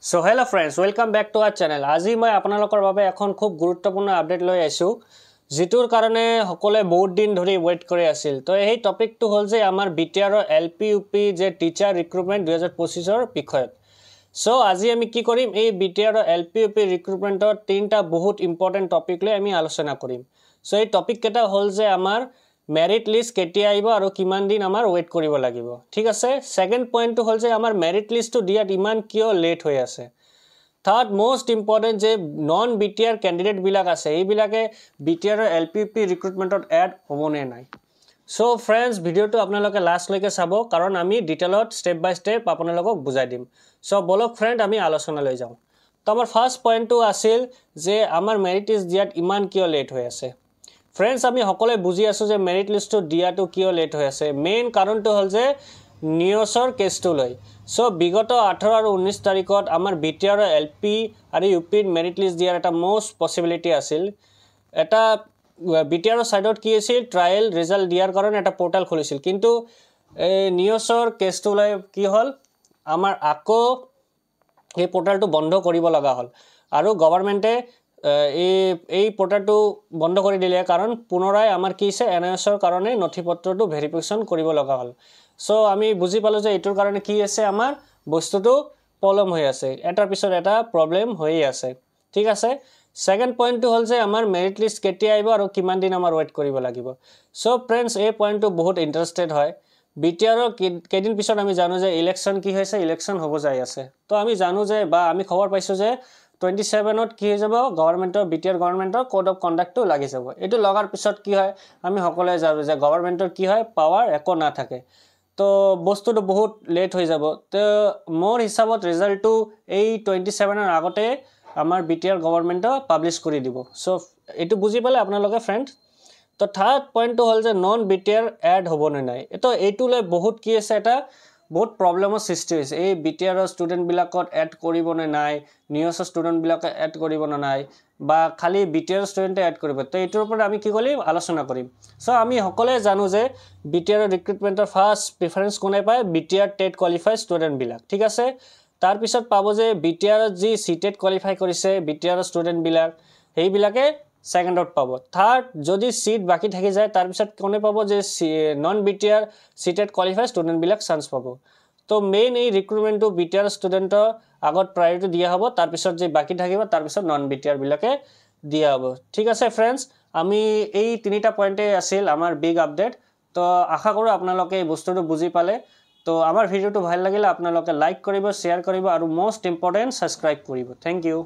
So hello friends, welcome back to our channel. আজি মই আপোনালোকৰ বাবে এখন খুব গুৰুত্বপূৰ্ণ আপডেট লৈ আইছো যিটোৰ কাৰণে সকলে বহুত দিন ধৰি ওয়েট কৰি আছিল। তো এই টপিকটো হল যে আমাৰ বিটিআৰ এলপি ইউপি যে টিচাৰ ৰিক্ৰুটমেন্ট 2025 ৰ বিষয়ত। সো আজি আমি কি কৰিম এই বিটিআৰ এলপি ইউপি ৰিক্ৰুটমেন্টৰ তিনটা বহুত ইম্পৰ্টেন্ট টপিক লৈ আমি আলোচনা কৰিম। সো এই টপিক কেটা হল যে আমাৰ মেৰিট লিষ্ট কেতিয়া আইব আৰু কিমান দিন আমাৰ ওয়েট কৰিব লাগিব। ঠিক আছে, সেকেন্ড পয়েন্টটো হল যে আমাৰ মেৰিট লিষ্টটো দিয়াত ইমান কিয় লেট হৈ আছে। থার্ড মোস্ট ইম্পর্টেন্ট যে নন বিটিআর ক্যান্ডিডেট বিলাক আছে এই বিলাকে বিটিআর এলপিপি রিক্রুটমেন্টত এড হবনে নাই। সো ফ্রেন্ডস ভিডিওটো আপোনালোকে লাস্ট লৈকে চাব কাৰণ আমি ডিটেইলত স্টেপ বাই স্টেপ আপোনালোকক বুজাই দিম। সো বলক ফ্রেন্ড আমি আলোচনা লৈ যাও। তো আমাৰ ফাৰ্স্ট পয়েন্টটো আছিল যে আমাৰ মেৰিট লিষ্ট দিয়াত ইমান কিয় লেট হৈ আছে। ফ্ৰেন্ডস আমি সকলে বুজি আছো যে মেৰিট লিষ্টটো দিয়াটো কিয় লেট হৈ আছে। মেইন কাৰণটো হল যে নিউজৰ কেছটো লৈ। সো বিগত 18 আৰু 19 তাৰিখত আমাৰ বিটিআৰ এলপি আৰু ইউপিৰ মেৰিট লিষ্ট দিয়াৰ এটা মোস্ট পসিবিলিটি আছিল। এটা বিটিআৰ সাইডত কি আছিল ট্ৰায়াল ৰিজাল্ট দিয়াৰ কাৰণে এটা পোৰ্টাল খুলিছিল, কিন্তু নিউজৰ কেছটো লৈ কি হল আমাৰ আকৌ এই পোৰ্টালটো বন্ধ কৰিব লগা হল আৰু গভৰ্ণমেণ্টে এই পোৰ্টালটো বন্ধ কৰি দিলে কাৰণ পুনৰাই আমাৰ কি আছে এনএছৰ কাৰণে নথিপত্ৰটো ভেৰিফিকেশন কৰিব লগা হল। সো আমি বুজি পালো যে এটোৰ কাৰণে কি আছে আমাৰ বস্তুটো প্ৰবলেম হৈ আছে, এটাৰ পিছত এটা প্ৰবলেম হৈ আছে। ঠিক আছে, সেকেন্ড পয়েন্টটো হল যে আমাৰ মেৰিট লিষ্ট কেতিয়া আইব আৰু কিমান দিন আমাৰ ওয়েট কৰিব লাগিব। সো ফ্ৰেন্ডস এই পয়েন্টটো বহুত ইন্টাৰেস্টেড হয়। বিটিআৰ কেদিন পিছত আমি জানো যে ইলেকশন কি হৈছে, ইলেকশন হ'ব যাই আছে। তো আমি জানো যে বা আমি খবৰ পাইছো যে 27ত কি হৈ যাব গভৰ্ণমেণ্টৰ বিটিআৰ গভৰ্ণমেণ্টৰ কোড অফ কন্ডাক্টটো লাগি যাব। এটো লগাৰ পিছত কি হয় আমি সকলোৱে জানো যে গভৰ্ণমেণ্টৰ কি হয় পাৱাৰ একো না থাকে। তো বস্তুটো বহুত লেট হৈ যাব। তো মোৰ হিসাবত ৰিজাল্টটো এই 27ৰ আগতে আমাৰ বিটিআৰ গভৰ্ণমেণ্ট পাবলিশ কৰি দিব। সো এটো বুজি পালে আপোনালোকে ফ্ৰেন্ড। তো থার্ড পয়েন্টটো হল যে নন বিটিআর এড হবনে নাই। এটো এইটো লৈ বহুত কি আছে এটা বহুত প্ৰবলেমৰ সৃষ্টি হৈছে। এই বিটিআৰ ষ্টুডেন্ট বিলাকত এড কৰিবনে নাই, নিউজৰ ষ্টুডেন্ট বিলাকে এড কৰিবনে নাই বা খালি বিটিআৰ ষ্টুডেন্টে এড কৰিব। তো এটোৰ ওপৰত আমি কি কৰিম আলোচনা কৰিম। সো আমি সকলোৱে জানো যে বিটিআৰ ৰিক্ৰুটমেন্টৰ ফাৰ্স্ট প্ৰিফাৰেন্স কোনে পায় বিটিআৰ টেট কোৱালিফাইড ষ্টুডেন্ট বিলাক। ঠিক আছে, তাৰ পিছত পাব যে বিটিআৰ যি সিটেট কোৱালিফাই কৰিছে বিটিআৰ ষ্টুডেন্ট বিলাক সেই বিলাকে সেকেন্ডত পাব। থাৰ্ড যদি সিট বাকি থাকি যায় তাৰ পিছত কোনে পাব যে non BTR CTET qualified student বিলাক চান্স পাব। তো মেইন এই ৰিক্ৰুটমেন্টটো বিটিআৰ ষ্টুডেন্টৰ আগত প্ৰায়োৰিটি দিয়া হ'ব, তাৰ পিছত যে বাকি থাকিব তাৰ পিছত নন বিটিআৰ বিলাকে দিয়া হ'ব। ঠিক আছে ফ্ৰেন্ডস, আমি এই তিনিটা পয়েন্টে আছিল আমাৰ বিগ আপডেট। তো আশা কৰো আপোনালোকে এই বস্তুটো বুজি পালে। তো আমাৰ ভিডিওটো ভাল লাগিলে আপোনালোকে লাইক কৰিব, শেয়াৰ কৰিব আৰু মোস্ট ইম্পৰ্টেন্ট সাবস্ক্ৰাইব কৰিব। Thank U.